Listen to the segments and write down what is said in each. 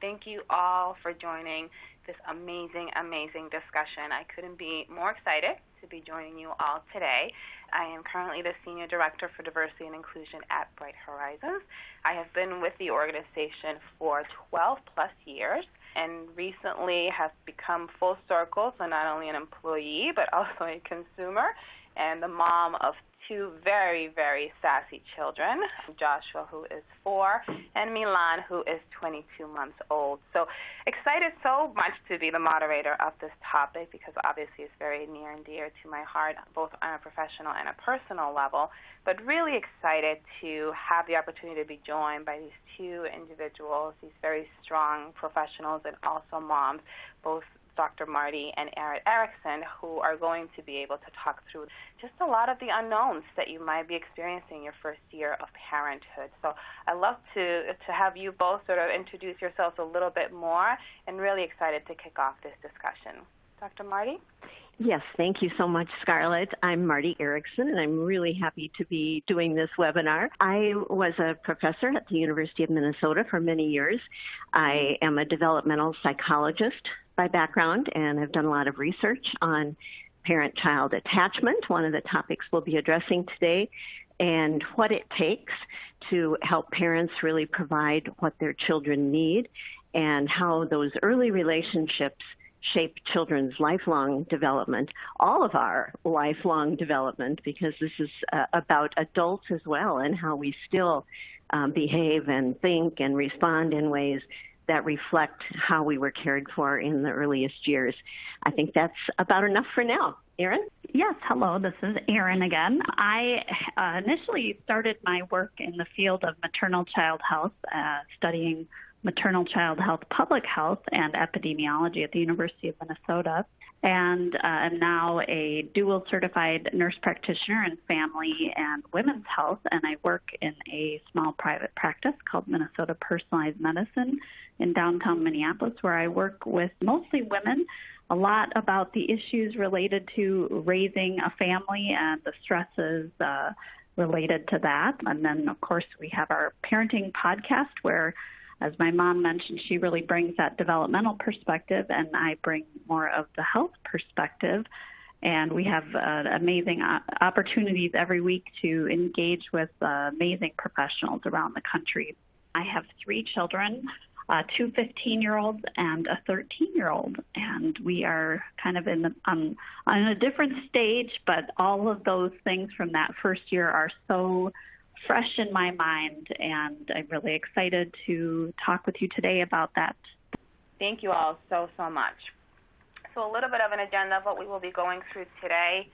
Thank you all for joining this amazing, amazing discussion. I couldn't be more excited to be joining you all today. I am currently the Senior Director for Diversity and Inclusion at Bright Horizons. I have been with the organization for 12 plus years and recently have become full circle, so not only an employee but also a consumer and the mom of two very, very sassy children, Joshua, who is 4, and Milan, who is 22 months old. So excited so much to be the moderator of this topic because obviously it's very near and dear to my heart, both on a professional and a personal level, but really excited to have the opportunity to be joined by these two individuals, these very strong professionals and also moms, both Dr. Marti and Erin Erickson, who are going to be able to talk through just a lot of the unknowns that you might be experiencing your first year of parenthood. So I'd love to have you both sort of introduce yourselves a little bit more, and really excited to kick off this discussion. Dr. Marti? Yes, thank you so much, Scarlett. I'm Marti Erickson, and I'm really happy to be doing this webinar. I was a professor at the University of Minnesota for many years. I am a developmental psychologist by background, and I've done a lot of research on parent-child attachment, one of the topics we'll be addressing today, and what it takes to help parents really provide what their children need, and how those early relationships shape children's lifelong development, all of our lifelong development, because this is about adults as well, and how we still behave and think and respond in ways that reflect how we were cared for in the earliest years. I think that's about enough for now. Erin? Yes, hello, this is Erin again. I initially started my work in the field of maternal child health, studying maternal child health, public health, and epidemiology at the University of Minnesota, and am now a dual certified nurse practitioner in family and women's health, and I work in a small private practice called Minnesota Personalized Medicine in downtown Minneapolis, where I work with mostly women, a lot about the issues related to raising a family and the stresses related to that. And then, of course, we have our parenting podcast where, as my mom mentioned, she really brings that developmental perspective, and I bring more of the health perspective. And we have amazing opportunities every week to engage with amazing professionals around the country. I have 3 children, 2 15-year-olds and a 13-year-old, and we are kind of on a different stage, but all of those things from that first year are so fresh in my mind, and I'm really excited to talk with you today about that. Thank you all so much. So a little bit of an agenda of what we will be going through today,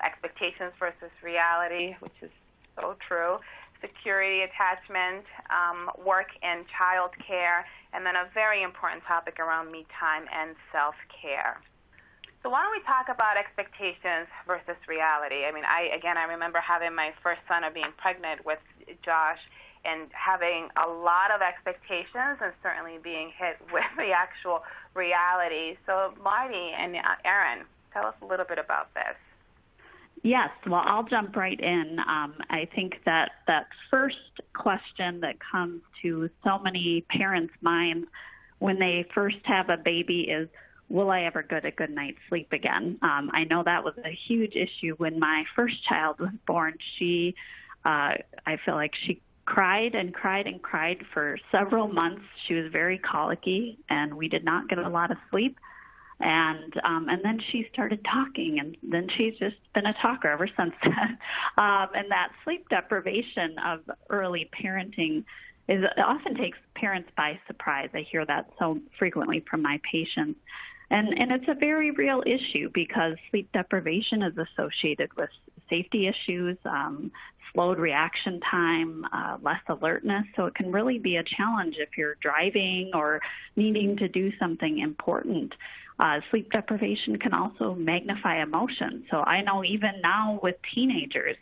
expectations versus reality, which is so true, security, attachment, work and child care, and then a very important topic around me time and self-care. So why don't we talk about expectations versus reality? I mean, I remember having my first son or being pregnant with Josh and having a lot of expectations and certainly being hit with the actual reality. So Marti and Erin, tell us a little bit about this. Yes, well, I'll jump right in. I think that first question that comes to so many parents' minds when they first have a baby is, will I ever get a good night's sleep again? I know that was a huge issue when my first child was born. I feel like she cried and cried and cried for several months. She was very colicky, and we did not get a lot of sleep. And then she started talking, and then she's just been a talker ever since then. And that sleep deprivation of early parenting it often takes parents by surprise. I hear that so frequently from my patients. And it's a very real issue because sleep deprivation is associated with safety issues, slowed reaction time, less alertness. So it can really be a challenge if you're driving or needing to do something important. Sleep deprivation can also magnify emotions. So I know even now with teenagers,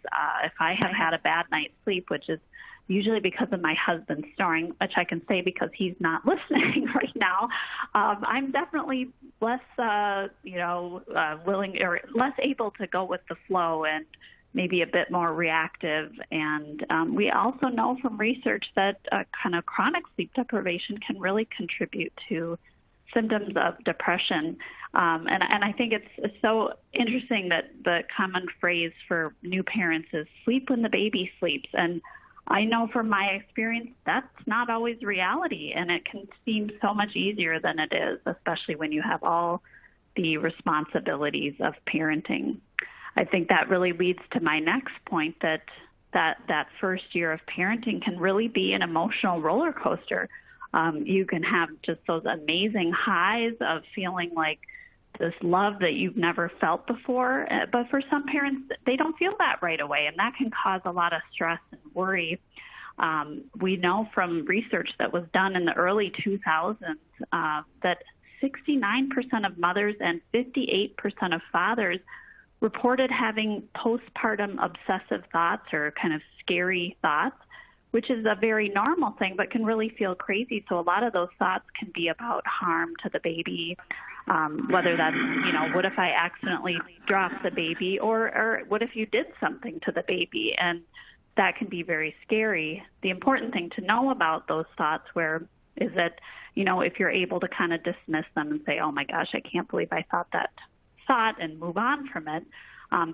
if I have had a bad night's sleep, which is usually because of my husband snoring, which I can say because he's not listening right now, I'm definitely less, willing or less able to go with the flow and maybe a bit more reactive. And we also know from research that kind of chronic sleep deprivation can really contribute to symptoms of depression. And I think it's so interesting that the common phrase for new parents is sleep when the baby sleeps. And I know from my experience that's not always reality, and it can seem so much easier than it is, especially when you have all the responsibilities of parenting. I think that really leads to my next point, that first year of parenting can really be an emotional roller coaster. You can have just those amazing highs of feeling like this love that you've never felt before. But for some parents, they don't feel that right away, and that can cause a lot of stress and worry. We know from research that was done in the early 2000s that 69% of mothers and 58% of fathers reported having postpartum obsessive thoughts or kind of scary thoughts, which is a very normal thing, but can really feel crazy. So a lot of those thoughts can be about harm to the baby, whether that's, what if I accidentally drop the baby, or what if you did something to the baby? And that can be very scary. The important thing to know about those thoughts is that, if you're able to kind of dismiss them and say, oh my gosh, I can't believe I thought that thought, and move on from it,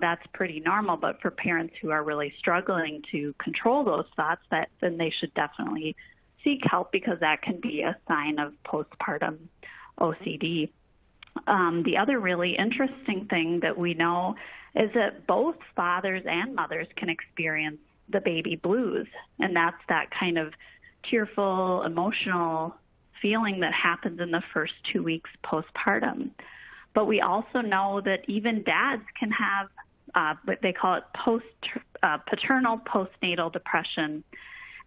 that's pretty normal. But for parents who are really struggling to control those thoughts, then they should definitely seek help, because that can be a sign of postpartum OCD. The other really interesting thing that we know is that both fathers and mothers can experience the baby blues, and that's that kind of tearful, emotional feeling that happens in the first 2 weeks postpartum. But we also know that even dads can have what they call it paternal postnatal depression,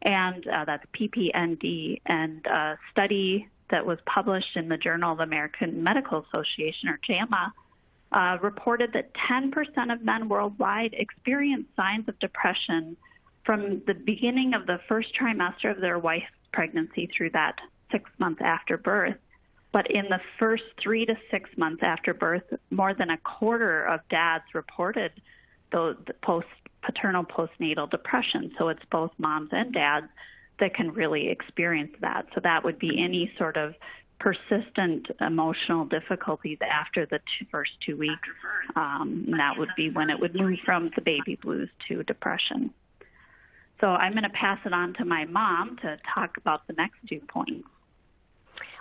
and that's PPND. And a study that was published in the Journal of the American Medical Association, or JAMA, reported that 10% of men worldwide experience signs of depression from the beginning of the first trimester of their wife's pregnancy through that 6 months after birth. But in the first 3 to 6 months after birth, more than a quarter of dads reported the paternal postnatal depression. So it's both moms and dads that can really experience that. So that would be any sort of persistent emotional difficulties after the first 2 weeks. And that would be when it would move from the baby blues to depression. So I'm going to pass it on to my mom to talk about the next 2 points.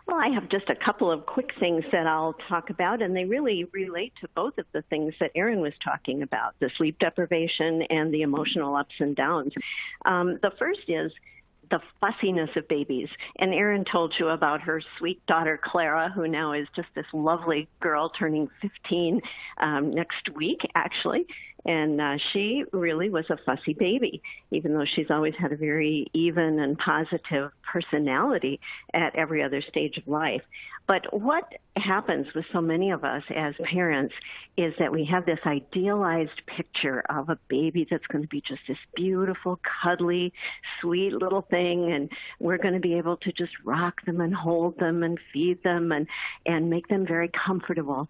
Well, I have just a couple of quick things that I'll talk about, and they really relate to both of the things that Erin was talking about, the sleep deprivation and the emotional ups and downs. The first is the fussiness of babies. And Erin told you about her sweet daughter, Clara, who now is just this lovely girl turning 15 next week, actually. And she really was a fussy baby, even though she's always had a very even and positive personality at every other stage of life. But what happens with so many of us as parents is that we have this idealized picture of a baby that's going to be just this beautiful, cuddly, sweet little thing, and we're going to be able to just rock them and hold them and feed them and make them very comfortable.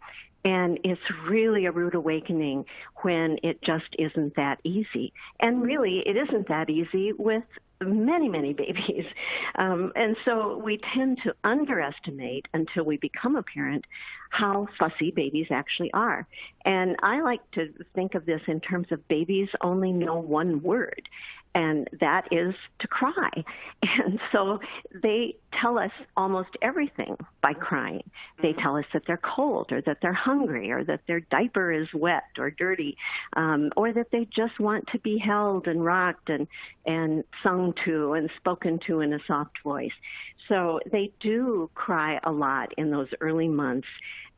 And it's really a rude awakening when it just isn't that easy. And really, it isn't that easy with many, many babies. And so we tend to underestimate, until we become a parent, how fussy babies actually are. And I like to think of this in terms of babies only know one word, and that is to cry. And so they tell us almost everything by crying. They tell us that they're cold, or that they're hungry, or that their diaper is wet or dirty, or that they just want to be held and rocked and sung to and spoken to in a soft voice. So they do cry a lot in those early months.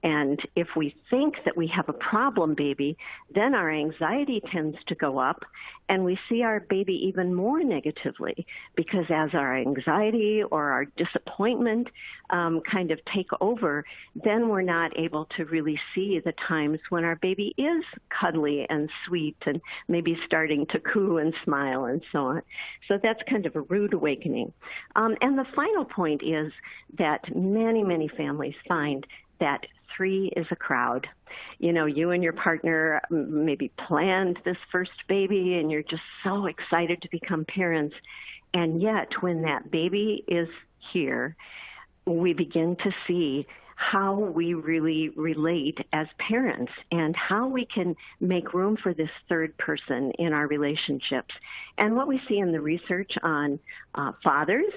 And if we think that we have a problem baby, then our anxiety tends to go up, and we see our baby even more negatively, because as our anxiety or our disappointment kind of take over, then we're not able to really see the times when our baby is cuddly and sweet and maybe starting to coo and smile and so on. So that's kind of a rude awakening. And the final point is that many, many families find that 3 is a crowd. You know, you and your partner maybe planned this first baby and you're just so excited to become parents. And yet when that baby is here, we begin to see how we really relate as parents and how we can make room for this third person in our relationships. And what we see in the research on fathers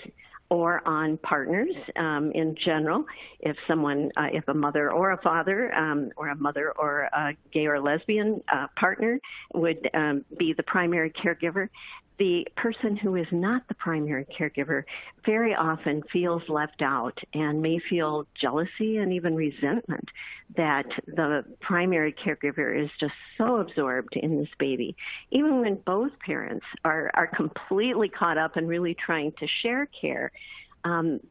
or on partners in general, if a mother or a father or a mother or a gay or lesbian partner would be the primary caregiver, the person who is not the primary caregiver very often feels left out and may feel jealousy and even resentment that the primary caregiver is just so absorbed in this baby. Even when both parents are completely caught up and really trying to share care,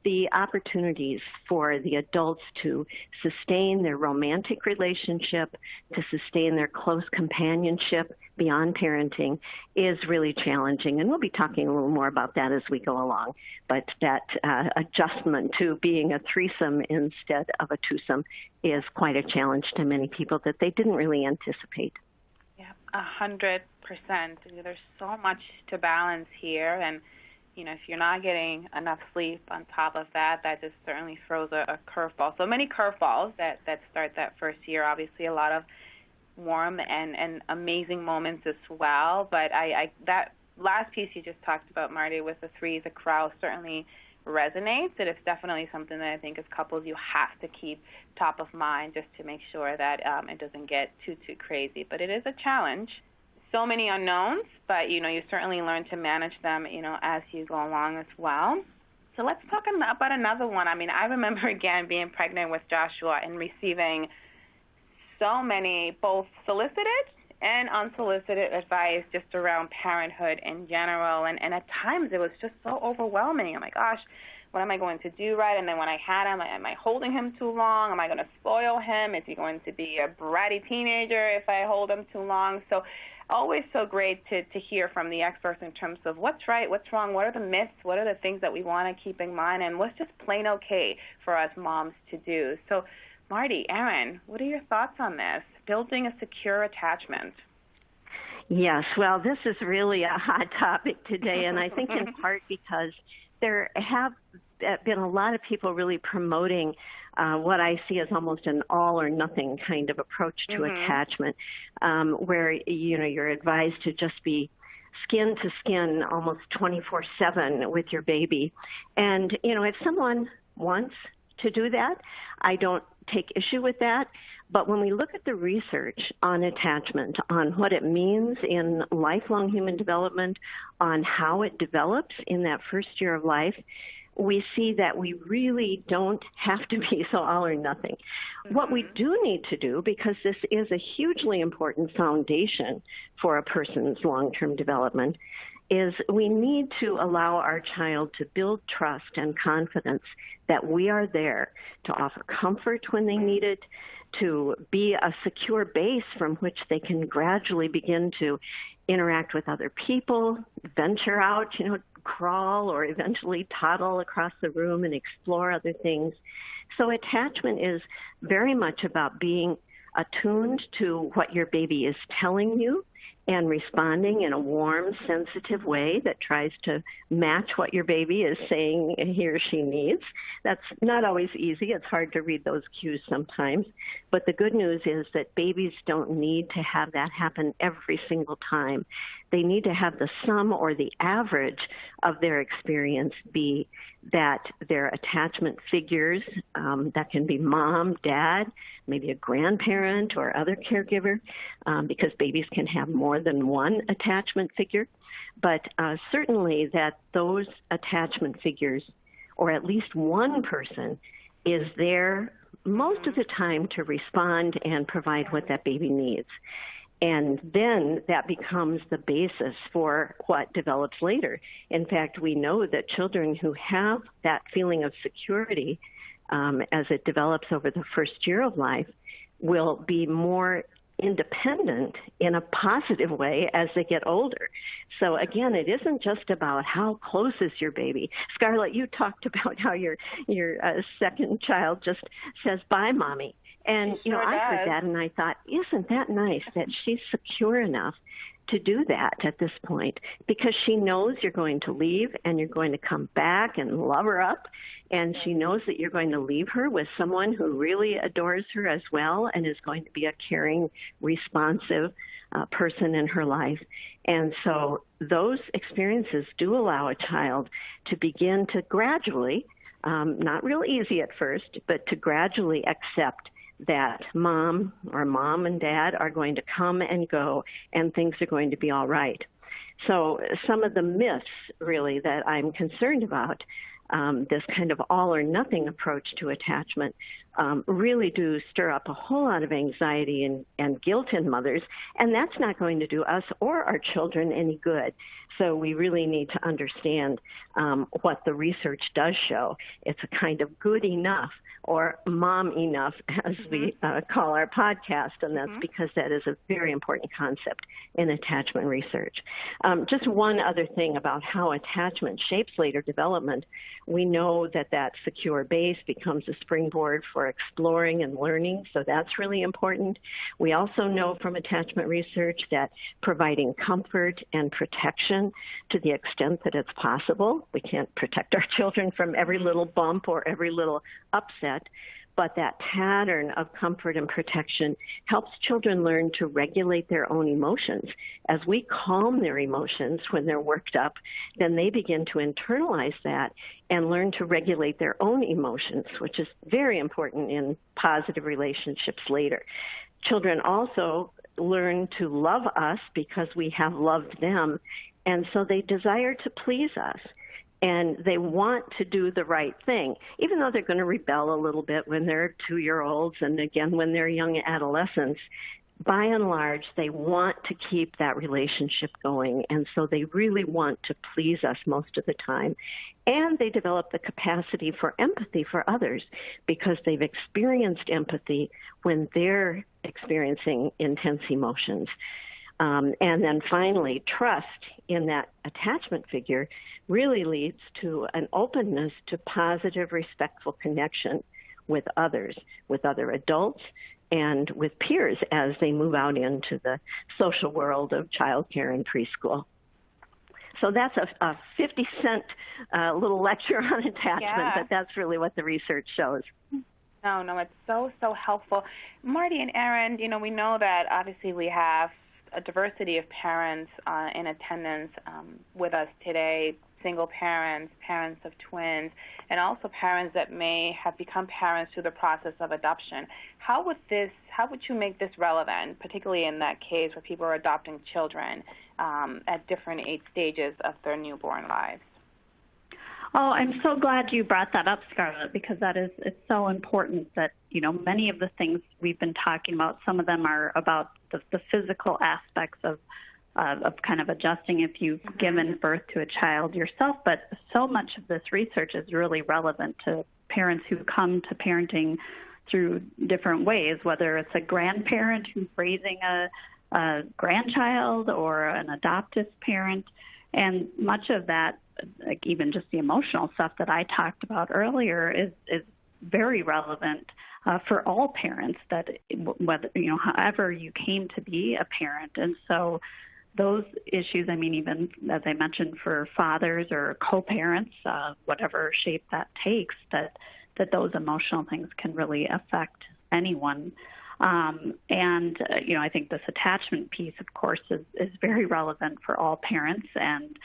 the opportunities for the adults to sustain their romantic relationship, to sustain their close companionship beyond parenting is really challenging. And we'll be talking a little more about that as we go along. But that adjustment to being a threesome instead of a twosome is quite a challenge to many people that they didn't really anticipate. Yeah, 100%. There's so much to balance here. And you know, if you're not getting enough sleep on top of that, that just certainly throws a curveball. So many curveballs that start that first year. Obviously, a lot of warm and amazing moments as well. But that last piece you just talked about, Marty, with the 3 is a crowd, certainly resonates. It is definitely something that I think as couples you have to keep top of mind just to make sure that it doesn't get too crazy. But it is a challenge. So many unknowns, but, you know, you certainly learn to manage them, you know, as you go along as well. So let's talk about another one. I mean, I remember, again, being pregnant with Joshua and receiving so many both solicited and unsolicited advice just around parenthood in general. And at times it was just so overwhelming. Oh, my gosh, what am I going to do right? And then when I had him, am I holding him too long? Am I going to spoil him? Is he going to be a bratty teenager if I hold him too long? So always so great to hear from the experts in terms of what's right, what's wrong, what are the myths, what are the things that we want to keep in mind, and what's just plain okay for us moms to do. So, Marti, Erin, what are your thoughts on this, building a secure attachment? Yes, well, this is really a hot topic today, and I think in part because there have been a lot of people really promoting what I see as almost an all or nothing kind of approach to attachment, where, you know, you're advised to just be skin to skin almost 24/7 with your baby. And, you know, if someone wants to do that, I don't take issue with that. But when we look at the research on attachment, on what it means in lifelong human development, on how it develops in that first year of life, we see that we really don't have to be so all or nothing. What we do need to do, because this is a hugely important foundation for a person's long-term development, is we need to allow our child to build trust and confidence that we are there to offer comfort when they need it, to be a secure base from which they can gradually begin to interact with other people, venture out, you know, crawl or eventually toddle across the room and explore other things. So attachment is very much about being attuned to what your baby is telling you and responding in a warm, sensitive way that tries to match what your baby is saying he or she needs. That's not always easy. It's hard to read those cues sometimes. But the good news is that babies don't need to have that happen every single time. They need to have the sum or the average of their experience be that their attachment figures, that can be mom, dad, maybe a grandparent or other caregiver, because babies can have more than one attachment figure. But certainly that those attachment figures, or at least one person, is there most of the time to respond and provide what that baby needs. And then that becomes the basis for what develops later. In fact, we know that children who have that feeling of security as it develops over the first year of life will be more independent in a positive way as they get older. So again, it isn't just about how close is your baby. Scarlett, you talked about how your second child just says, "Bye, Mommy." And, sure I heard that and I thought, isn't that nice that she's secure enough to do that at this point, because she knows you're going to leave and you're going to come back and love her up, and she knows that you're going to leave her with someone who really adores her as well and is going to be a caring, responsive person in her life. And so those experiences do allow a child to begin to gradually, not real easy at first, but to gradually accept that mom and dad are going to come and go and things are going to be all right. So some of the myths really that I'm concerned about, this kind of all or nothing approach to attachment, really do stir up a whole lot of anxiety and guilt in mothers, and that's not going to do us or our children any good. So we really need to understand what the research does show. It's a kind of good enough or mom enough, as we call our podcast, and that's because that is a very important concept in attachment research. Just one other thing about how attachment shapes later development. We know that secure base becomes a springboard for exploring and learning, so that's really important. We also know from attachment research that providing comfort and protection to the extent that it's possible, we can't protect our children from every little bump or every little upset, but that pattern of comfort and protection helps children learn to regulate their own emotions. As we calm their emotions when they're worked up, then they begin to internalize that and learn to regulate their own emotions, which is very important in positive relationships later. Children also learn to love us because we have loved them, and so they desire to please us. And they want to do the right thing, even though they're going to rebel a little bit when they're 2-year-olds and again when they're young adolescents. By and large, they want to keep that relationship going, and so they really want to please us most of the time. And they develop the capacity for empathy for others because they've experienced empathy when they're experiencing intense emotions. And then finally, trust in that attachment figure really leads to an openness to positive, respectful connection with others, with other adults, and with peers as they move out into the social world of childcare and preschool. So that's a 50-cent little lecture on attachment, but that's really what the research shows. No, it's so helpful. Marti and Erin, we know that obviously we have a diversity of parents in attendance with us today, single parents, parents of twins, and also parents that may have become parents through the process of adoption. How would you make this relevant, particularly in that case where people are adopting children at different age stages of their newborn lives? Oh, I'm so glad you brought that up, Scarlett, because it's so important that, many of the things we've been talking about, some of them are about the physical aspects of kind of adjusting if you've given birth to a child yourself, but so much of this research is really relevant to parents who come to parenting through different ways, whether it's a grandparent who's raising a grandchild or an adoptive parent. And much of that, like even just the emotional stuff that I talked about earlier, is very relevant for all parents, that whether, however you came to be a parent. And so those issues, even as I mentioned, for fathers or co-parents, whatever shape that takes, that those emotional things can really affect anyone. I think this attachment piece, of course, is very relevant for all parents and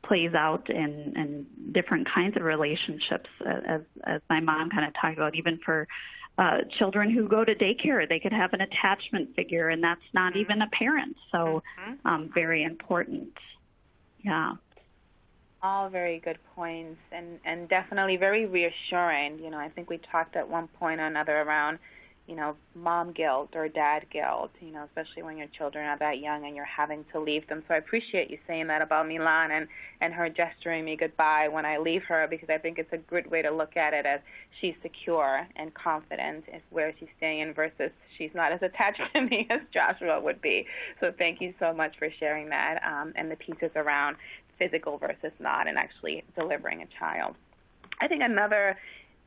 plays out in different kinds of relationships, as my mom kind of talked about. Even for children who go to daycare, they could have an attachment figure, and that's not even a parent. So very important. Yeah. All very good points, and definitely very reassuring. I think we talked at one point or another around, mom guilt or dad guilt, especially when your children are that young and you're having to leave them. So I appreciate you saying that about Milan and her gesturing me goodbye when I leave her, because I think it's a good way to look at it as she's secure and confident in where she's staying versus she's not as attached to me as Joshua would be. So thank you so much for sharing that and the pieces around physical versus not and actually delivering a child. I think another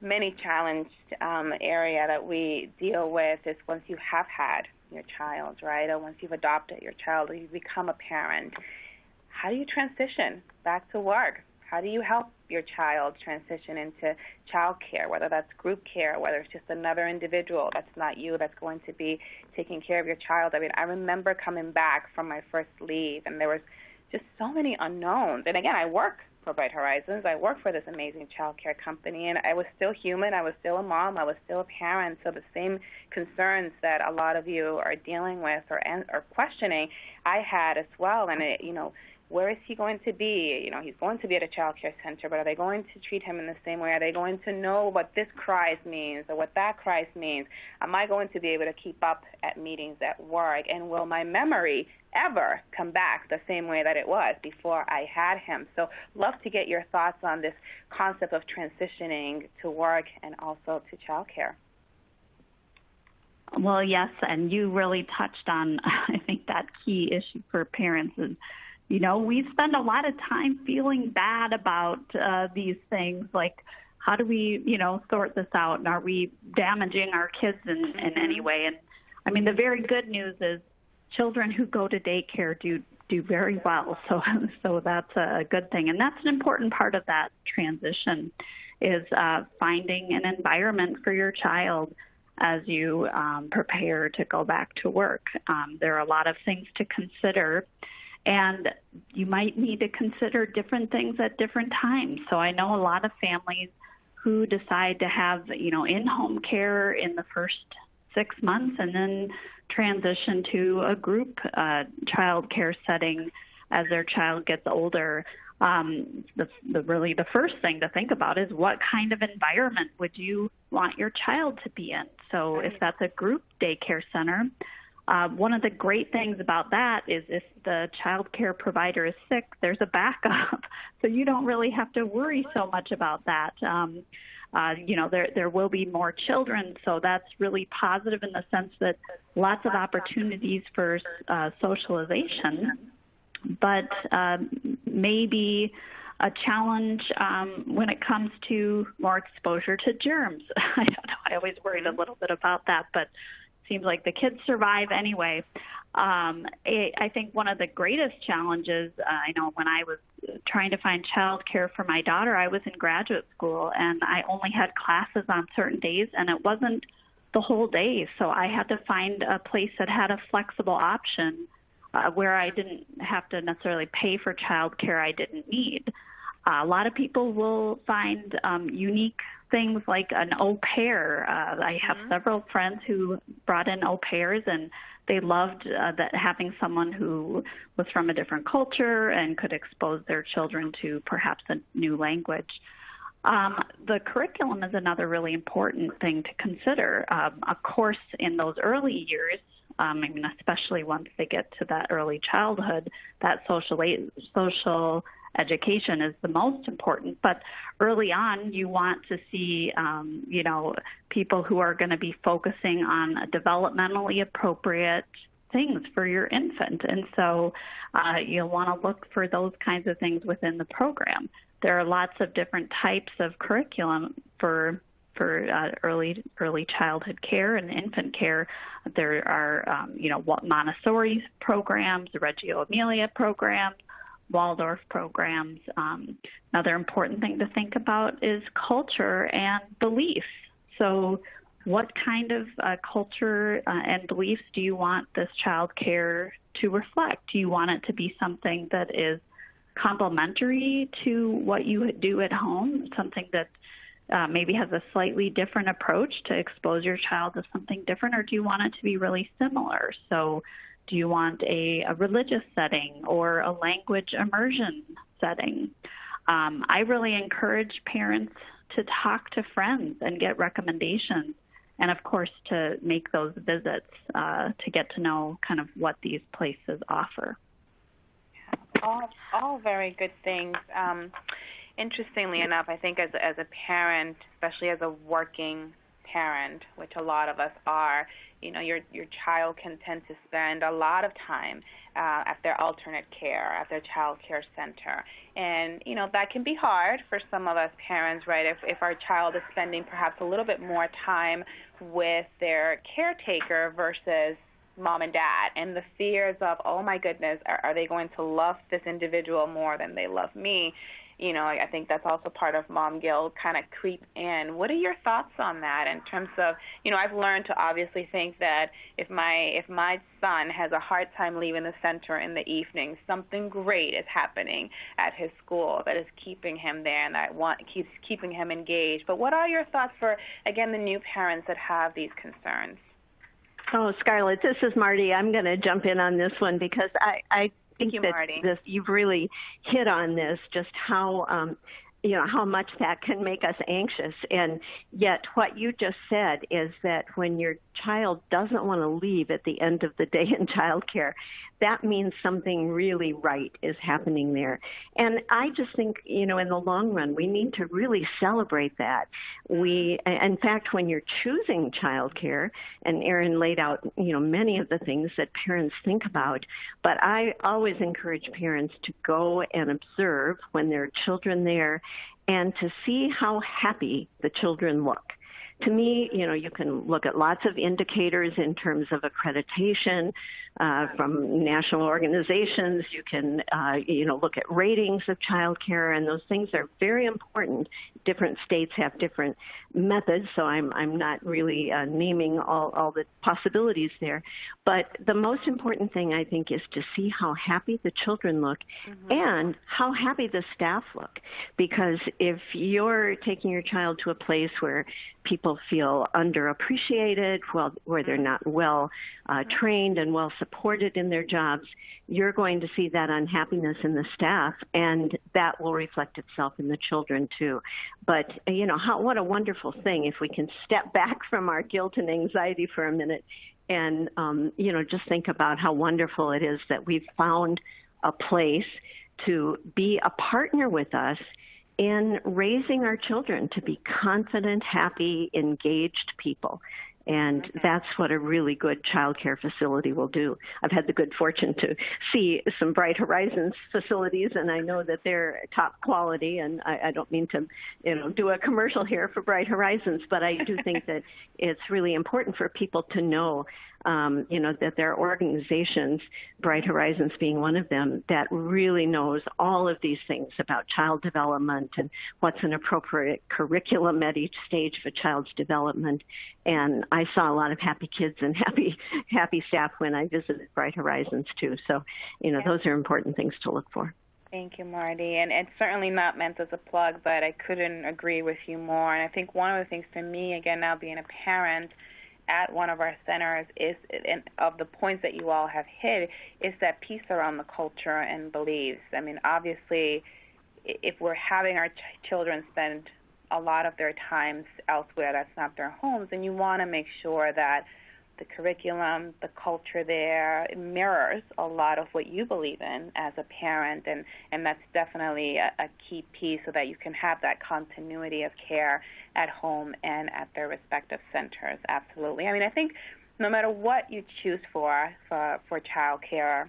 many challenged area that we deal with is once you have had your child, right, or once you've adopted your child or you become a parent, how do you transition back to work? How do you help your child transition into child care, whether that's group care, whether it's just another individual that's not you that's going to be taking care of your child? I mean, I remember coming back from my first leave, and there was just so many unknowns. And again, I work for Bright Horizons. I work for this amazing child care company, and I was still human. I was still a mom. I was still a parent. So the same concerns that a lot of you are dealing with or questioning, I had as well. And where is he going to be? He's going to be at a child care center, but are they going to treat him in the same way? Are they going to know what this cries means or what that cries means? Am I going to be able to keep up at meetings at work? And will my memory ever come back the same way that it was before I had him? So love to get your thoughts on this concept of transitioning to work and also to child care. Well, yes, and you really touched on, I think, that key issue for parents is, we spend a lot of time feeling bad about these things, like how do we, sort this out, and are we damaging our kids in any way? And I mean, the very good news is children who go to daycare do very well, so that's a good thing. And that's an important part of that transition is finding an environment for your child as you prepare to go back to work. There are a lot of things to consider, and you might need to consider different things at different times. So I know a lot of families who decide to have, in-home care in the first 6 months and then transition to a group child care setting as their child gets older. The first thing to think about is what kind of environment would you want your child to be in? So if that's a group daycare center, one of the great things about that is if the child care provider is sick, there's a backup. So you don't really have to worry so much about that. There will be more children, so that's really positive in the sense that lots of opportunities for socialization, but maybe a challenge when it comes to more exposure to germs. I don't know, I always worried a little bit about that, but seems like the kids survive anyway. I think one of the greatest challenges, I know when I was trying to find child care for my daughter, I was in graduate school and I only had classes on certain days and it wasn't the whole day. So I had to find a place that had a flexible option where I didn't have to necessarily pay for child care I didn't need. A lot of people will find unique things like an au pair. I have several friends who brought in au pairs, and they loved that having someone who was from a different culture and could expose their children to perhaps a new language. The curriculum is another really important thing to consider. Of course, in those early years, especially once they get to that early childhood, that social education is the most important. But early on, you want to see, people who are going to be focusing on developmentally appropriate things for your infant. And so you'll want to look for those kinds of things within the program. There are lots of different types of curriculum for early childhood care and infant care. There are, Montessori programs, Reggio Emilia programs, Waldorf programs. Another important thing to think about is culture and beliefs. So what kind of culture and beliefs do you want this child care to reflect? Do you want it to be something that is complementary to what you do at home, something that maybe has a slightly different approach to expose your child to something different, or do you want it to be really similar? So do you want a religious setting or a language immersion setting? I really encourage parents to talk to friends and get recommendations. and of course to make those visits to get to know kind of what these places offer. All very good things. Interestingly enough, I think as a parent, especially as a working parent, which a lot of us are, your child can tend to spend a lot of time at their alternate care, at their child care center. And, that can be hard for some of us parents, right, if our child is spending perhaps a little bit more time with their caretaker versus mom and dad, and the fears of, oh my goodness, are they going to love this individual more than they love me? I think that's also part of mom guilt kind of creep in. What are your thoughts on that in terms of, I've learned to obviously think that if my son has a hard time leaving the center in the evening, something great is happening at his school that is keeping him there and that keeps keeping him engaged. But what are your thoughts for, again, the new parents that have these concerns? Oh, Scarlett, this is Marty. I'm going to jump in on this one because I think that you've really hit on this, just how how much that can make us anxious. And yet what you just said is that when your child doesn't want to leave at the end of the day in childcare, that means something really right is happening there. And I just think, in the long run, we need to really celebrate that. In fact, when you're choosing childcare, and Erin laid out, many of the things that parents think about, but I always encourage parents to go and observe when there are children there and to see how happy the children look. To me, you can look at lots of indicators in terms of accreditation from national organizations. You can, look at ratings of childcare, and those things are very important. Different states have different methods, so I'm not really naming all the possibilities there. But the most important thing, I think, is to see how happy the children look and how happy the staff look. Because if you're taking your child to a place where people feel underappreciated, where they're not well trained and well supported in their jobs, you're going to see that unhappiness in the staff, and that will reflect itself in the children too. But what a wonderful thing if we can step back from our guilt and anxiety for a minute and just think about how wonderful it is that we've found a place to be a partner with us in raising our children to be confident, happy, engaged people. And that's what a really good child care facility will do. I've had the good fortune to see some Bright Horizons facilities, and I know that they're top quality, and I don't mean to, do a commercial here for Bright Horizons, but I do think that it's really important for people to know, that there are organizations, Bright Horizons being one of them, that really knows all of these things about child development and what's an appropriate curriculum at each stage of a child's development. And I saw a lot of happy kids and happy staff when I visited Bright Horizons too. So, those are important things to look for. Thank you, Marty. And it's certainly not meant as a plug, but I couldn't agree with you more. And I think one of the things for me, again, now being a parent at one of our centers is, and of the points that you all have hit, is that piece around the culture and beliefs. I mean, obviously, if we're having our children spend a lot of their times elsewhere that's not their homes, and you want to make sure that the curriculum, the culture there mirrors a lot of what you believe in as a parent, and that's definitely a key piece so that you can have that continuity of care at home and at their respective centers. Absolutely. I mean, I think no matter what you choose for child care,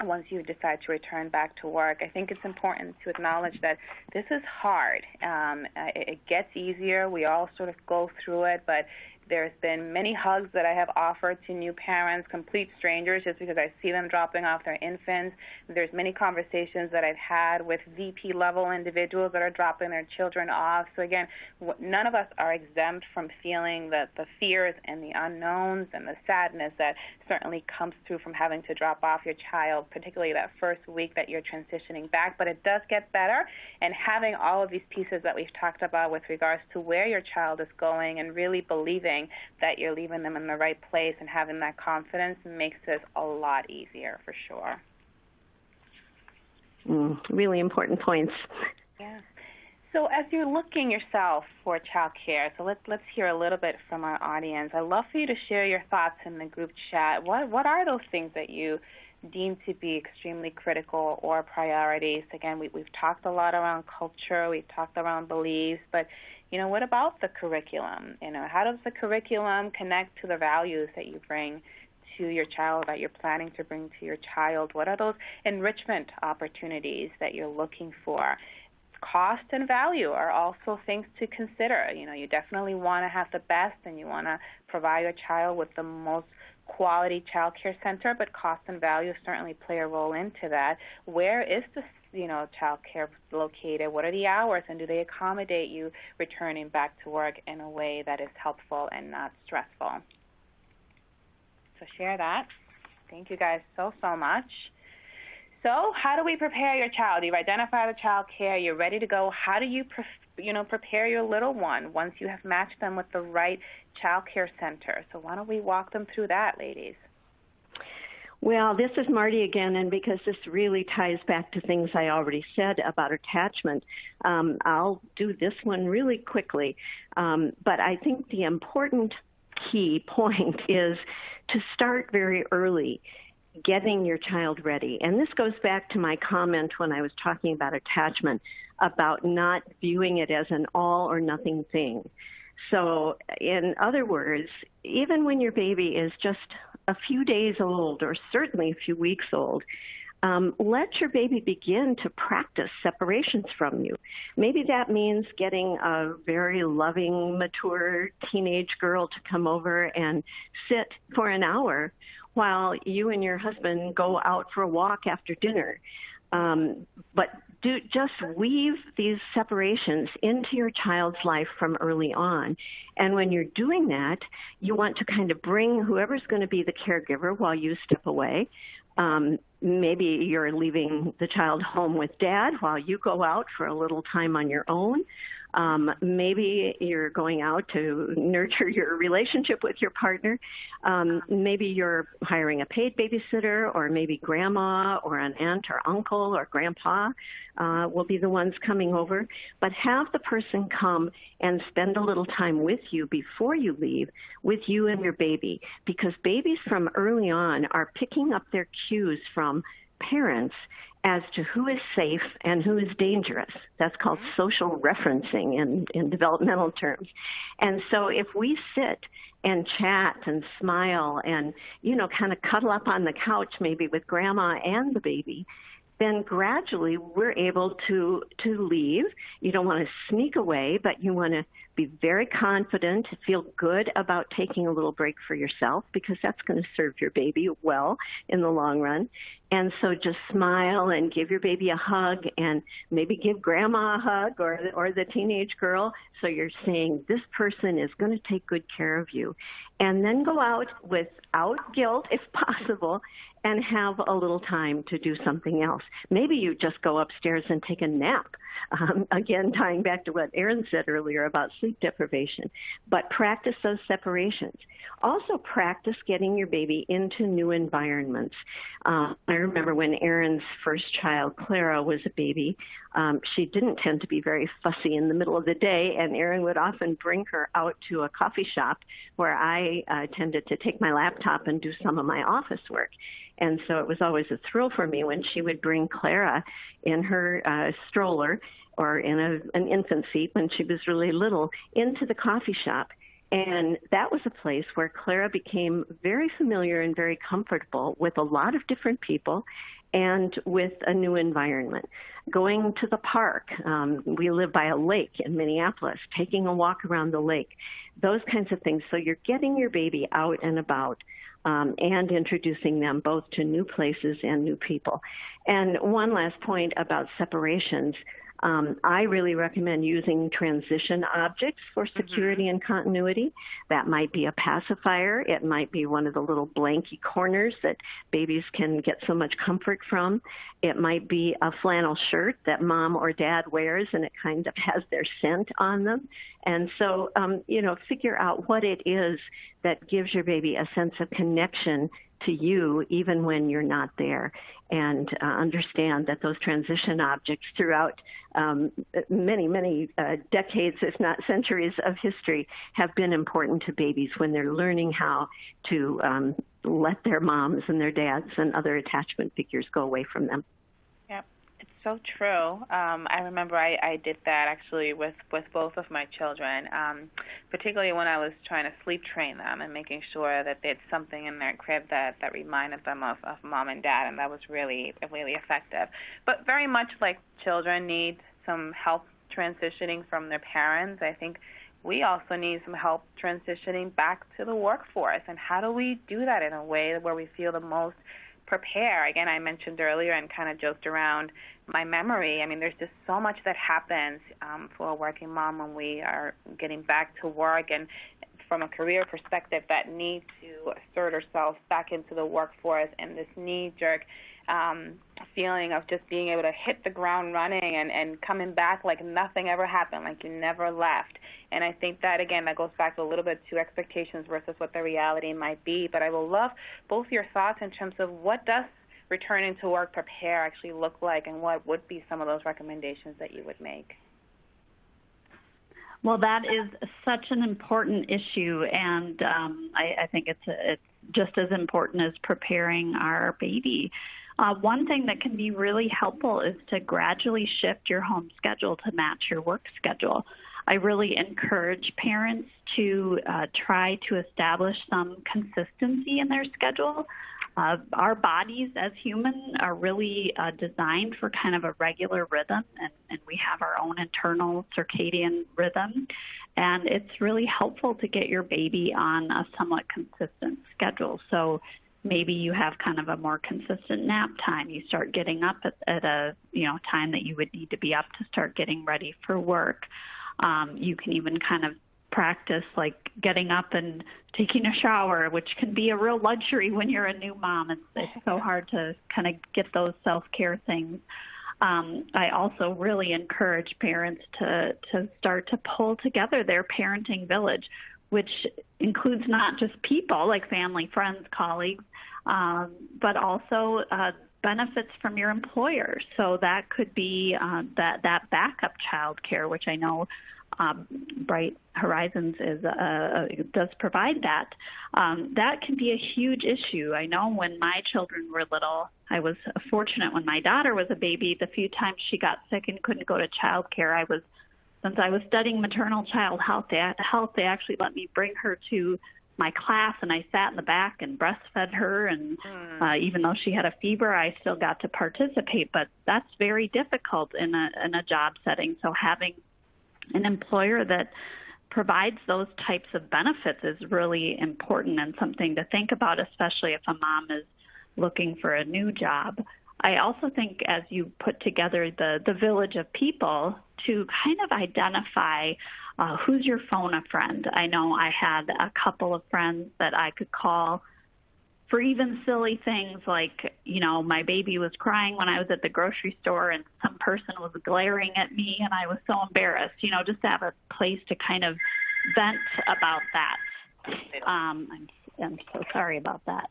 once you decide to return back to work, I think it's important to acknowledge that this is hard. It gets easier. We all sort of go through it, but there's been many hugs that I have offered to new parents, complete strangers, just because I see them dropping off their infants. There's many conversations that I've had with VP-level individuals that are dropping their children off. So again, none of us are exempt from feeling the fears and the unknowns and the sadness that certainly comes through from having to drop off your child, particularly that first week that you're transitioning back. But it does get better, and having all of these pieces that we've talked about with regards to where your child is going and really believing that you're leaving them in the right place and having that confidence makes this a lot easier for sure. Really important points. Yeah. So as you're looking yourself for child care, so let's hear a little bit from our audience. I'd love for you to share your thoughts in the group chat. What are those things that you deem to be extremely critical or priorities? Again, we've talked a lot around culture, we've talked around beliefs, but what about the curriculum? How does the curriculum connect to the values that you bring to your child, that you're planning to bring to your child? What are those enrichment opportunities that you're looking for? Cost and value are also things to consider. You definitely want to have the best, and you want to provide your child with the most quality child care center, but cost and value certainly play a role into that. Where is the child care located? What are the hours, and do they accommodate you returning back to work in a way that is helpful and not stressful? So share that. Thank you guys so much. So how do we prepare your child? You've identified the child care. You're ready to go. How do you prepare your little one once you have matched them with the right child care center? So why don't we walk them through that, ladies? Well, this is Marty again, and because this really ties back to things I already said about attachment, I'll do this one really quickly. But I think the important key point is to start very early, getting your child ready. And this goes back to my comment when I was talking about attachment, about not viewing it as an all or nothing thing. So in other words, even when your baby is just a few days old, or certainly a few weeks old, let your baby begin to practice separations from you. Maybe that means getting a very loving, mature teenage girl to come over and sit for an hour while you and your husband go out for a walk after dinner. But just weave these separations into your child's life from early on. And when you're doing that, you want to kind of bring whoever's going to be the caregiver while you step away. Maybe you're leaving the child home with dad while you go out for a little time on your own. Maybe you're going out to nurture your relationship with your partner. Maybe you're hiring a paid babysitter, or maybe grandma or an aunt or uncle or grandpa will be the ones coming over. But have the person come and spend a little time with you before you leave, with you and your baby, because babies from early on are picking up their cues from parents as to who is safe and who is dangerous. That's called social referencing in developmental terms. And so if we sit and chat and smile and, kind of cuddle up on the couch maybe with grandma and the baby, then gradually we're able to leave. You don't want to sneak away, but you want to be very confident, feel good about taking a little break for yourself, because that's going to serve your baby well in the long run. And so just smile and give your baby a hug, and maybe give grandma a hug or the teenage girl. So you're saying this person is going to take good care of you. And then go out without guilt, if possible, and have a little time to do something else. Maybe you just go upstairs and take a nap. Again, tying back to what Erin said earlier about sleep deprivation. But practice those separations. Also practice getting your baby into new environments. I remember when Erin's first child, Clara, was a baby, she didn't tend to be very fussy in the middle of the day, and Erin would often bring her out to a coffee shop where I tended to take my laptop and do some of my office work. And so it was always a thrill for me when she would bring Clara in her stroller or in an infant seat when she was really little into the coffee shop. And that was a place where Clara became very familiar and very comfortable with a lot of different people and with a new environment. Going to the park, we live by a lake in Minneapolis, taking a walk around the lake, those kinds of things. So you're getting your baby out and about. And introducing them both to new places and new people. And one last point about separations. I really recommend using transition objects for security and continuity. That might be a pacifier. It might be one of the little blanky corners that babies can get so much comfort from. It might be a flannel shirt that mom or dad wears, and it kind of has their scent on them. And so, figure out what it is that gives your baby a sense of connection to you even when you're not there, and understand that those transition objects throughout many decades, if not centuries of history, have been important to babies when they're learning how to let their moms and their dads and other attachment figures go away from them. It's so true. I remember I did that actually with both of my children, particularly when I was trying to sleep train them and making sure that they had something in their crib that reminded them of mom and dad, and that was really effective. But very much like children need some help transitioning from their parents, I think we also need some help transitioning back to the workforce. And how do we do that in a way where we feel the most prepare? Again, I mentioned earlier and kind of joked around my memory. I mean, there's just so much that happens for a working mom when we are getting back to work, and from a career perspective, that need to assert ourselves back into the workforce, and this knee-jerk feeling of just being able to hit the ground running and coming back like nothing ever happened, like you never left. And I think that, again, that goes back a little bit to expectations versus what the reality might be. But I will love both your thoughts in terms of what does returning to work prepare actually look like, and what would be some of those recommendations that you would make? Well, that is such an important issue, and I think it's just as important as preparing our baby. One thing that can be really helpful is to gradually shift your home schedule to match your work schedule. I really encourage parents to try to establish some consistency in their schedule. Our bodies as humans are really designed for kind of a regular rhythm, and we have our own internal circadian rhythm. And it's really helpful to get your baby on a somewhat consistent schedule. So maybe you have kind of a more consistent nap time. You start getting up at a time that you would need to be up to start getting ready for work. You can even kind of practice like getting up and taking a shower, which can be a real luxury when you're a new mom. It's so hard to kind of get those self-care things. I also really encourage parents to start to pull together their parenting village, which includes not just people like family, friends, colleagues, but also benefits from your employer. So that could be that backup child care, which I know Bright Horizons does provide that. That can be a huge issue. I know when my children were little, I was fortunate when my daughter was a baby. The few times she got sick and couldn't go to child care, since I was studying maternal child health, they actually let me bring her to my class, and I sat in the back and breastfed her, and even though she had a fever, I still got to participate. But that's very difficult in a job setting. So having an employer that provides those types of benefits is really important and something to think about, especially if a mom is looking for a new job. I also think as you put together the village of people to kind of identify who's your phone a friend. I know I had a couple of friends that I could call for even silly things like, my baby was crying when I was at the grocery store and some person was glaring at me and I was so embarrassed, just to have a place to kind of vent about that. I'm so sorry about that.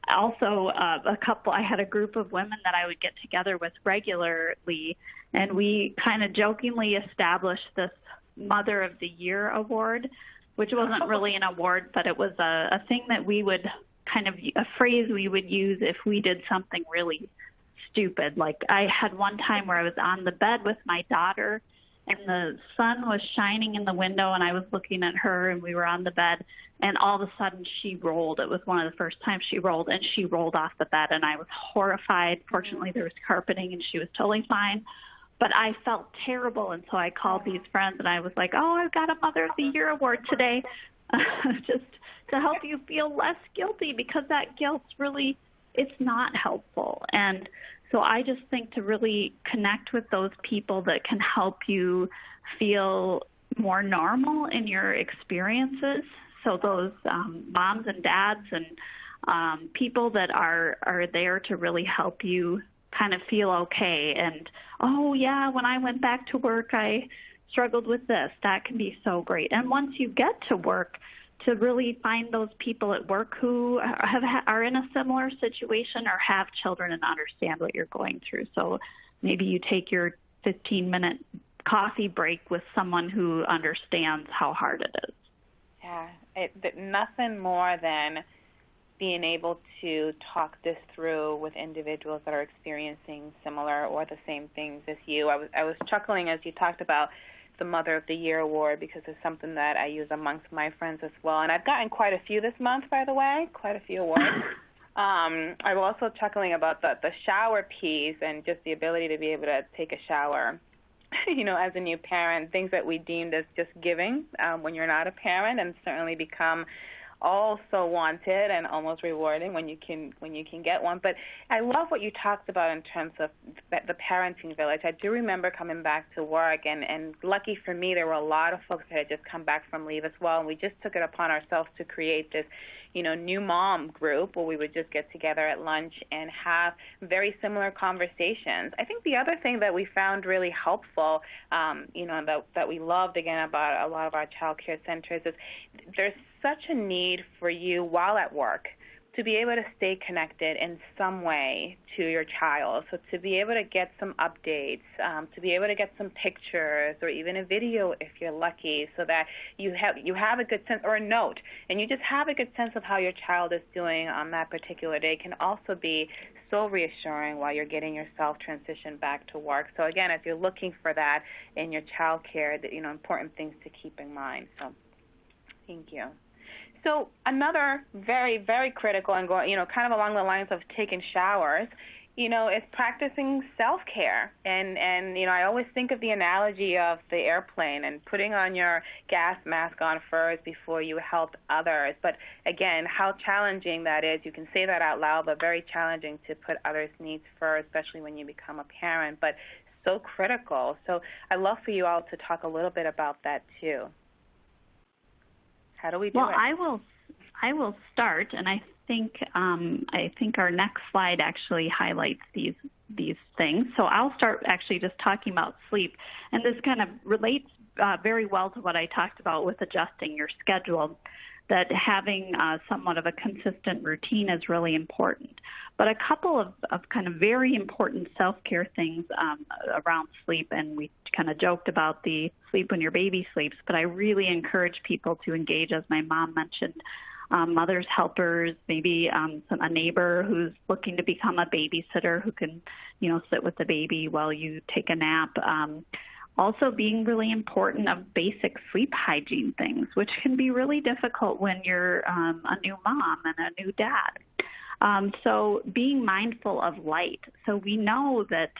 Also I had a group of women that I would get together with regularly, and we kind of jokingly established this Mother of the Year award, which wasn't really an award, but it was a thing that we would a phrase we would use if we did something really stupid. Like I had one time where I was on the bed with my daughter, and the sun was shining in the window, and I was looking at her, and we were on the bed, and all of a sudden she rolled. It was one of the first times she rolled, and she rolled off the bed, and I was horrified. Fortunately, there was carpeting, and she was totally fine. But I felt terrible, and so I called these friends, and I was like, I've got a Mother of the Year award today, just to help you feel less guilty, because that guilt's really, it's not helpful. And so I just think to really connect with those people that can help you feel more normal in your experiences. So those moms and dads and people that are there to really help you kind of feel okay. And, when I went back to work, I struggled with this. That can be so great. And once you get to work, to really find those people at work who are in a similar situation or have children and understand what you're going through. So maybe you take your 15-minute coffee break with someone who understands how hard it is. Yeah, nothing more than being able to talk this through with individuals that are experiencing similar or the same things as you. I was chuckling as you talked about the Mother of the Year award, because it's something that I use amongst my friends as well. And I've gotten quite a few this month, by the way, quite a few awards. I'm also chuckling about the shower piece and just the ability to be able to take a shower, as a new parent, things that we deemed as just giving when you're not a parent, and certainly become also wanted and almost rewarding when you can get one. But I love what you talked about in terms of the parenting village. I do remember coming back to work, and lucky for me, there were a lot of folks that had just come back from leave as well, and we just took it upon ourselves to create this new mom group where we would just get together at lunch and have very similar conversations. I think the other thing that we found really helpful, that we loved, again, about a lot of our child care centers is there's such a need for you while at work to be able to stay connected in some way to your child. So to be able to get some updates, to be able to get some pictures or even a video if you're lucky, so that you have a good sense, or a note, and you just have a good sense of how your child is doing on that particular day, can also be so reassuring while you're getting yourself transitioned back to work. So again, if you're looking for that in your child care, important things to keep in mind. So thank you. So another very, very critical and going, kind of along the lines of taking showers, is practicing self-care. And I always think of the analogy of the airplane and putting on your gas mask on first before you help others. But again, how challenging that is. You can say that out loud, but very challenging to put others' needs first, especially when you become a parent. But so critical. So I'd love for you all to talk a little bit about that too. How do we do it? Well, I will start, and I think our next slide actually highlights these things. So I'll start actually just talking about sleep, and this kind of relates very well to what I talked about with adjusting your schedule, that having somewhat of a consistent routine is really important. But a couple of kind of very important self-care things around sleep, and we kind of joked about the sleep when your baby sleeps, but I really encourage people to engage, as my mom mentioned, mothers, helpers, maybe a neighbor who's looking to become a babysitter who can, sit with the baby while you take a nap. Also being really important of basic sleep hygiene things, which can be really difficult when you're a new mom and a new dad. So being mindful of light. So we know that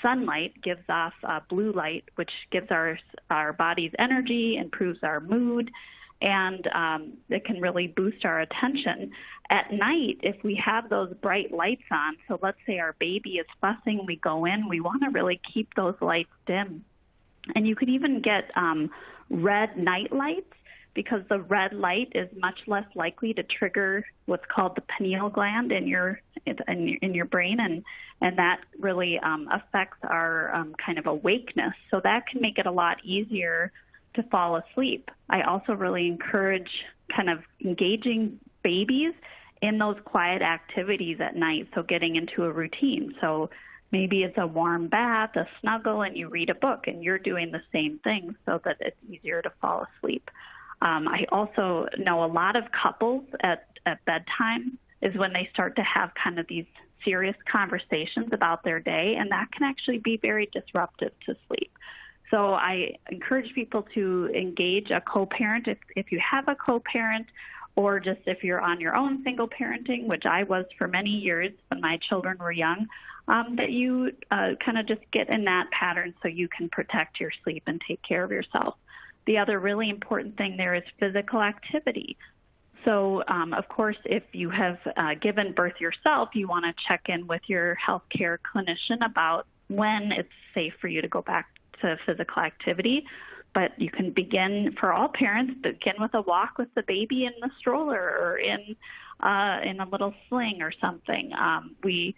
sunlight gives off blue light, which gives our bodies energy, improves our mood, and it can really boost our attention. At night, if we have those bright lights on, so let's say our baby is fussing, we go in, we want to really keep those lights dim. And you could even get red night lights, because the red light is much less likely to trigger what's called the pineal gland in your brain, and that really affects our kind of awakeness. So that can make it a lot easier to fall asleep. I also really encourage kind of engaging babies in those quiet activities at night, so getting into a routine. So maybe it's a warm bath, a snuggle, and you read a book, and you're doing the same thing so that it's easier to fall asleep. I also know a lot of couples at bedtime is when they start to have kind of these serious conversations about their day, and that can actually be very disruptive to sleep. So I encourage people to engage a co-parent if you have a co-parent, or just if you're on your own single parenting, which I was for many years when my children were young, that you kind of just get in that pattern so you can protect your sleep and take care of yourself. The other really important thing there is physical activity. So, of course, if you have given birth yourself, you want to check in with your healthcare clinician about when it's safe for you to go back to physical activity. But you can begin, for all parents, begin with a walk with the baby in the stroller or in a little sling or something. We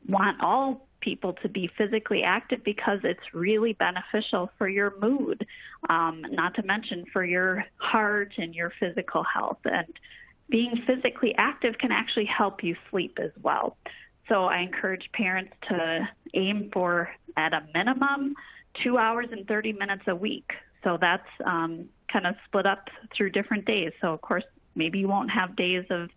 want all people to be physically active because it's really beneficial for your mood, not to mention for your heart and your physical health. And being physically active can actually help you sleep as well. So I encourage parents to aim for, at a minimum, 2 hours and 30 minutes a week. So that's kind of split up through different days. So, of course, maybe you won't have days of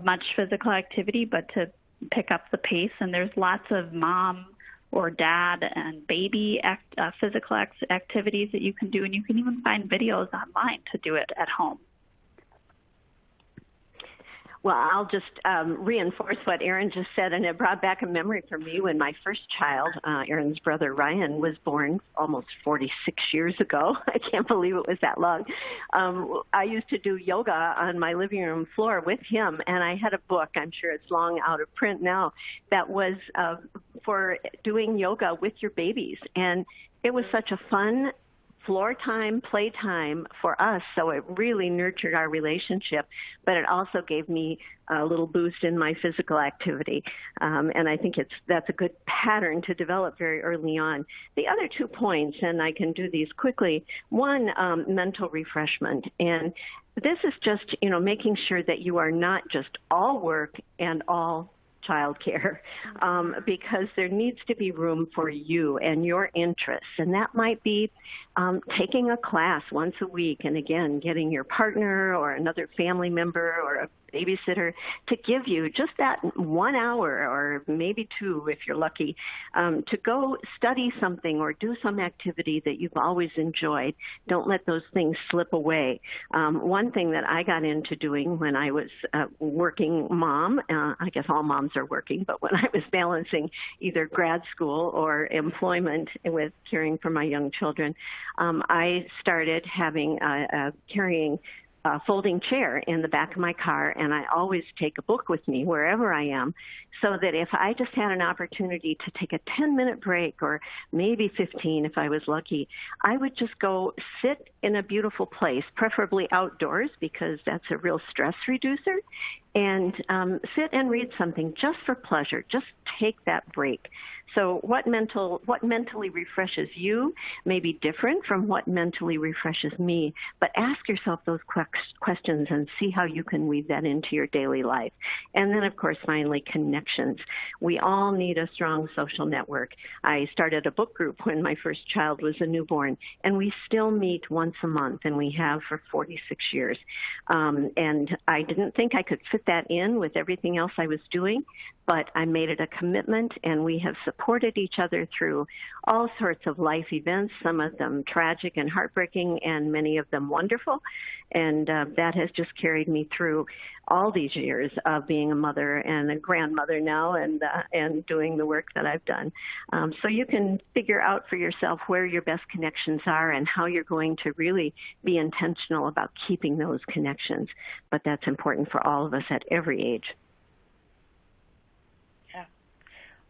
much physical activity, but to pick up the pace. And there's lots of mom or dad and baby physical activities that you can do. And you can even find videos online to do it at home. Well, I'll just reinforce what Erin just said, and it brought back a memory for me when my first child, Erin's brother Ryan, was born almost 46 years ago. I can't believe it was that long. I used to do yoga on my living room floor with him, and I had a book, I'm sure it's long out of print now, that was for doing yoga with your babies. And it was such a fun floor time, play time for us, so it really nurtured our relationship, but it also gave me a little boost in my physical activity, and I think that's a good pattern to develop very early on. The other 2 points, and I can do these quickly, one, mental refreshment, and this is just, making sure that you are not just all work and all childcare, because there needs to be room for you and your interests. And that might be taking a class once a week, and again, getting your partner or another family member or a babysitter to give you just that 1 hour or maybe 2 if you're lucky, to go study something or do some activity that you've always enjoyed. Don't let those things slip away. One thing that I got into doing when I was working mom, I guess all moms are working, but when I was balancing either grad school or employment with caring for my young children, I started carrying a folding chair in the back of my car, and I always take a book with me wherever I am, so that if I just had an opportunity to take a 10-minute break, or maybe 15 if I was lucky, I would just go sit in a beautiful place, preferably outdoors because that's a real stress reducer, and sit and read something just for pleasure. Just take that break. So what mentally refreshes you may be different from what mentally refreshes me, but ask yourself those questions and see how you can weave that into your daily life. And then, of course, finally, connections. We all need a strong social network. I started a book group when my first child was a newborn, and we still meet once a month, and we have for 46 years. And I didn't think I could fit that in with everything else I was doing, but I made it a commitment, and we have supported each other through all sorts of life events, some of them tragic and heartbreaking, and many of them wonderful. And that has just carried me through all these years of being a mother and a grandmother now, and doing the work that I've done. So you can figure out for yourself where your best connections are and how you're going to really be intentional about keeping those connections. But that's important for all of us at every age.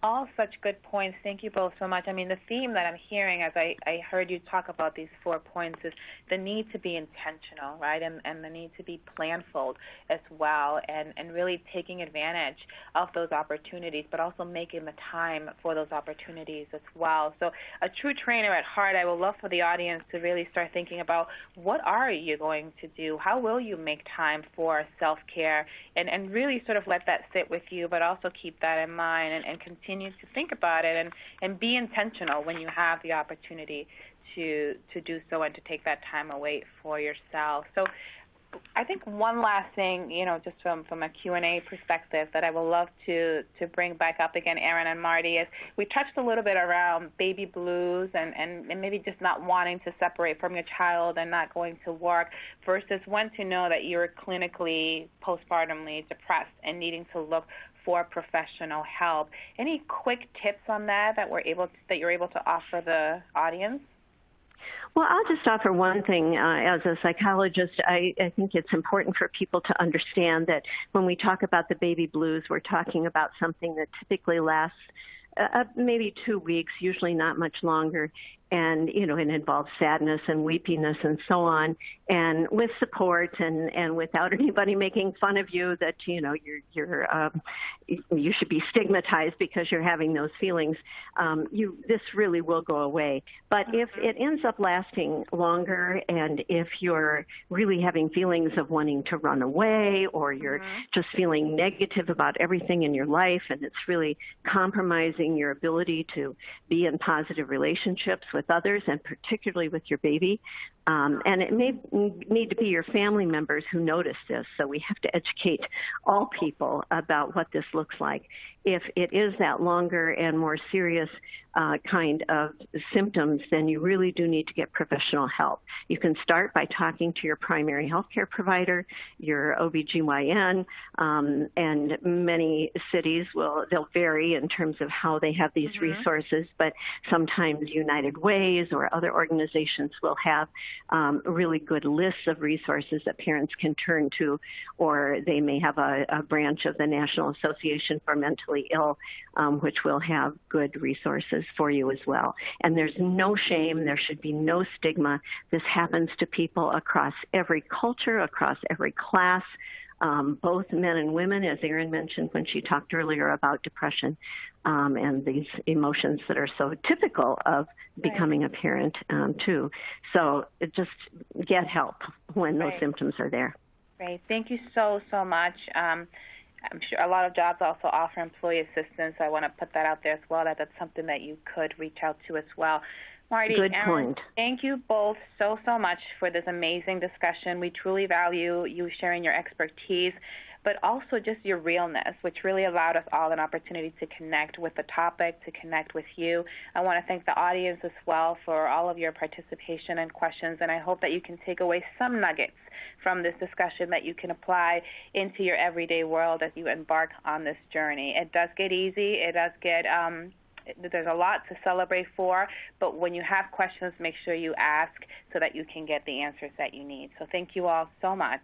All such good points. Thank you both so much. I mean, the theme that I'm hearing as I heard you talk about these 4 points is the need to be intentional, right, and the need to be planful as well, and really taking advantage of those opportunities, but also making the time for those opportunities as well. So a true trainer at heart, I would love for the audience to really start thinking about what are you going to do? How will you make time for self-care? And really sort of let that sit with you, but also keep that in mind and continue to think about it and be intentional when you have the opportunity to do so and to take that time away for yourself. So I think one last thing, just from a Q&A perspective that I would love to bring back up again, Erin and Marty, is we touched a little bit around baby blues and maybe just not wanting to separate from your child and not going to work versus when to know that you're clinically postpartumly depressed and needing to look for professional help. Any quick tips on that you're able to offer the audience? Well, I'll just offer one thing. As a psychologist, I think it's important for people to understand that when we talk about the baby blues, we're talking about something that typically lasts maybe 2 weeks, usually not much longer. and, you know, it involves sadness and weepiness and so on, and with support and without anybody making fun of you that, you know, you should be stigmatized because you're having those feelings. This really will go away. But if it ends up lasting longer, and if you're really having feelings of wanting to run away, or you're just feeling negative about everything in your life, and it's really compromising your ability to be in positive relationships with others, and particularly with your baby. And it may need to be your family members who notice this, so we have to educate all people about what this looks like. If it is that longer and more serious kind of symptoms, then you really do need to get professional help. You can start by talking to your primary health care provider, your OBGYN, and many cities they'll vary in terms of how they have these resources, but sometimes United Ways or other organizations will have really good lists of resources that parents can turn to, or they may have a branch of the National Association for Mentally Ill, which will have good resources for you as well. And there's no shame. There should be no stigma. This happens to people across every culture, across every class, both men and women, as Erin mentioned when she talked earlier about depression and these emotions that are so typical of becoming a parent too. So just get help when those symptoms are there. Great. Thank you so much. I'm sure a lot of jobs also offer employee assistance. I want to put that out there as well, that's something that you could reach out to as well. Marti, Good Erin, point. Thank you both so much for this amazing discussion. We truly value you sharing your expertise, but also just your realness, which really allowed us all an opportunity to connect with the topic, to connect with you. I want to thank the audience as well for all of your participation and questions, and I hope that you can take away some nuggets from this discussion that you can apply into your everyday world as you embark on this journey. It does get easy. It does get there's a lot to celebrate for, but when you have questions, make sure you ask so that you can get the answers that you need. So thank you all so much.